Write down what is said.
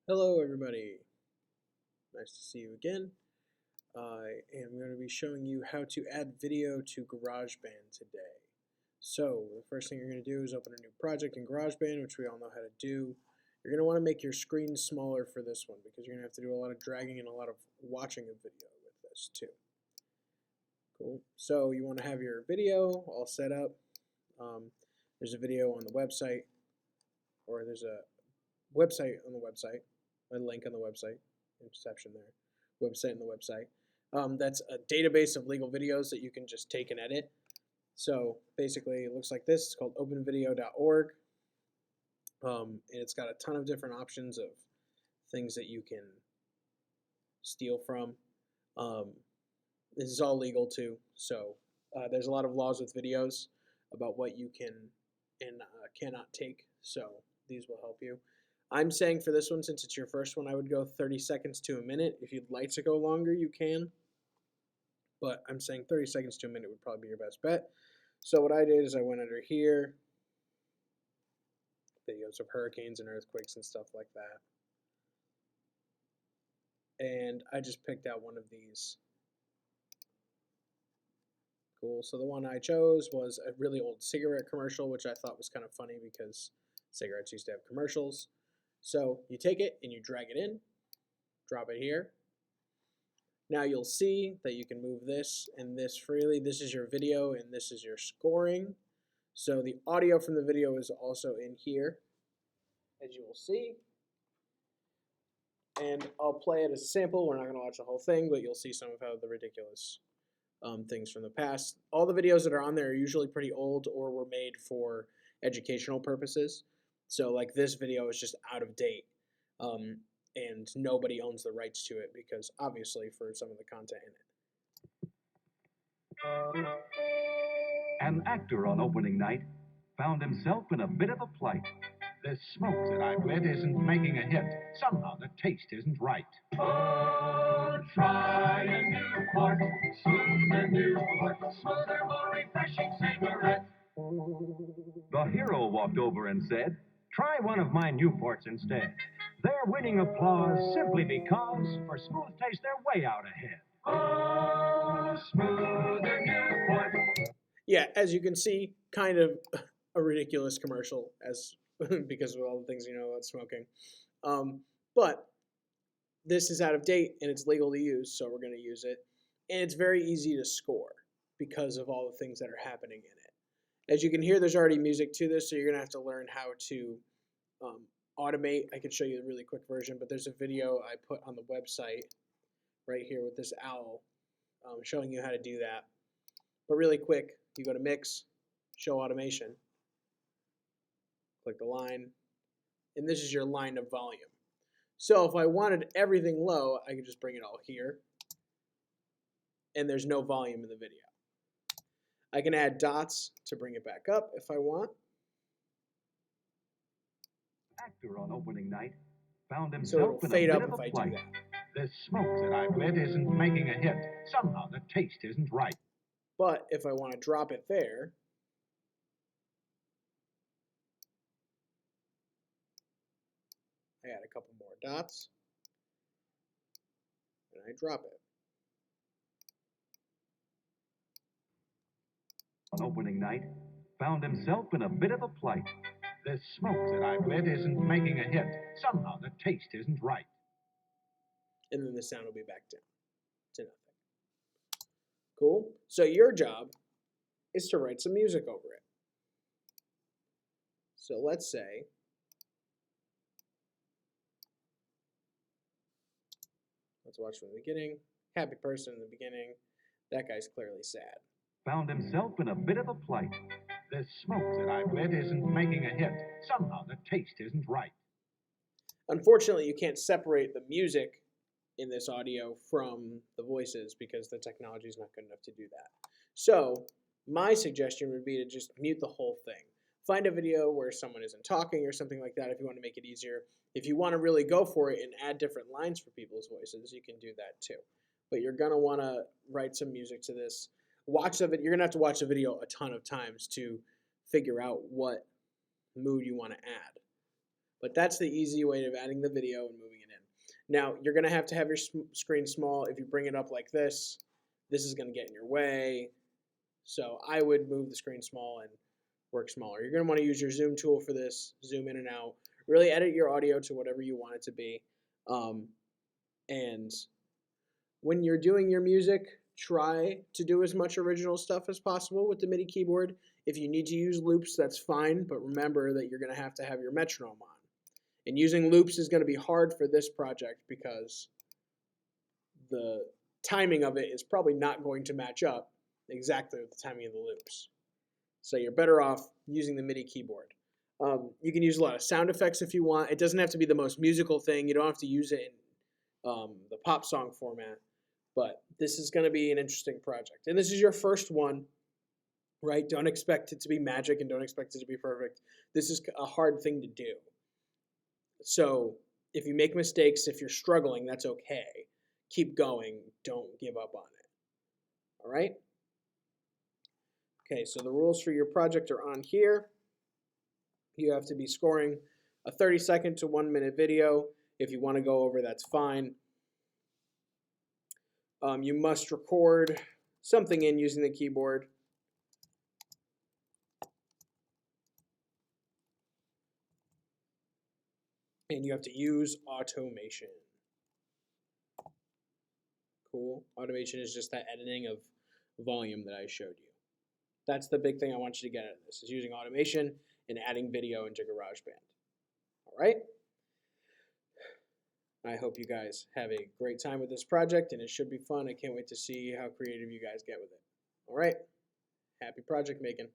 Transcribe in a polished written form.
Hello everybody, nice to see you again. I am going to be showing you how to add video to GarageBand today. So the first thing you're going to do is open a new project in GarageBand, which we all know how to do. You're going to want to make your screen smaller for this one because you're going to have to do a lot of dragging and a lot of watching of video with this too. Cool. So you want to have your video all set up. There's a video on the website, or there's a website on the website. A link on the website, interception there, website on the website. That's a database of legal videos that you can just take and edit. So basically it looks like this. It's called openvideo.org. And it's got a ton of different options of things that you can steal from. This is all legal too. So there's a lot of laws with videos about what you can and cannot take. So these will help you. I'm saying for this one, since it's your first one, I would go 30 seconds to a minute. If you'd like to go longer, you can. But I'm saying 30 seconds to a minute would probably be your best bet. So what I did is I went under here, videos of hurricanes and earthquakes and stuff like that. And I just picked out one of these. Cool. So the one I chose was a really old cigarette commercial, which I thought was kind of funny because cigarettes used to have commercials. So you take it and you drag it in, drop it here. Now you'll see that you can move this and this freely. This is your video and this is your scoring. So the audio from the video is also in here, as you will see. And I'll play it as a sample. We're not going to watch the whole thing, but you'll see some of how the ridiculous things from the past. All the videos that are on there are usually pretty old or were made for educational purposes. So like this video is just out of date, and nobody owns the rights to it because obviously for some of the content in it. An actor on opening night found himself in a bit of a plight. This smoke that I've lit isn't making a hit. Somehow the taste isn't right. Oh, try a Newport, smoother Newport, smoother, more refreshing cigarette. The hero walked over and said, "Try one of my Newports instead. They're winning applause simply because for smooth taste they're way out ahead." Oh, smoother Newport. Yeah, as you can see, kind of a ridiculous commercial as because of all the things you know about smoking. But this is out of date and it's legal to use, so we're going to use it. And it's very easy to score because of all the things that are happening in it. As you can hear, there's already music to this, so you're going to have to learn how to automate. I can show you the really quick version, but there's a video I put on the website right here with this owl showing you how to do that. But really quick, you go to Mix, Show Automation, click the line, and this is your line of volume. So if I wanted everything low, I could just bring it all here, and there's no volume in the video. I can add dots to bring it back up if I want. Actor on opening night found So himself it'll in fade a up bit of if a I do plight. that. This smoke that I've lit isn't making a hit. Somehow the taste isn't right. But if I want to drop it there, I add a couple more dots, and I drop it. On opening night found himself in a bit of a plight. This smoke that I've lit isn't making a hit. Somehow the taste isn't right. And then the sound will be back down to nothing. Cool? So your job is to write some music over it. So let's say let's watch from the beginning. Happy person in the beginning. That guy's clearly sad. Found himself in a bit of a plight. This smoke that I've lit isn't making a hit. Somehow the taste isn't right. Unfortunately, you can't separate the music in this audio from the voices because the technology is not good enough to do that. So my suggestion would be to just mute the whole thing. Find a video where someone isn't talking or something like that if you want to make it easier. If you want to really go for it and add different lines for people's voices, you can do that too. But you're going to want to write some music to this. Watch the video. You're going to have to watch the video a ton of times to figure out what mood you want to add. But that's the easy way of adding the video and moving it Now, you're going to have your screen small. If you bring it up like this is going to get in your way. So I would move the screen small and work smaller. You're going to want to use your zoom tool for this, zoom in and out. Really edit your audio to whatever you want it to be. And when you're doing your music, try to do as much original stuff as possible with the MIDI keyboard. If you need to use loops, that's fine, but remember that you're going to have your metronome on. And using loops is going to be hard for this project because the timing of it is probably not going to match up exactly with the timing of the loops. So you're better off using the MIDI keyboard. You can use a lot of sound effects if you want. It doesn't have to be the most musical thing. You don't have to use it in the pop song format. But this is going to be an interesting project. And this is your first one, right? Don't expect it to be magic and don't expect it to be perfect. This is a hard thing to do. So if you make mistakes, if you're struggling, that's okay. Keep going. Don't give up on it. All right? Okay, so the rules for your project are on here. You have to be scoring a 30-second to 1-minute video. If you want to go over, that's fine. You must record something in using the keyboard. And you have to use automation. Cool. Automation is just that editing of volume that I showed you. That's the big thing I want you to get out of this, is using automation and adding video into GarageBand. All right? I hope you guys have a great time with this project, and it should be fun. I can't wait to see how creative you guys get with it. All right? Happy project making.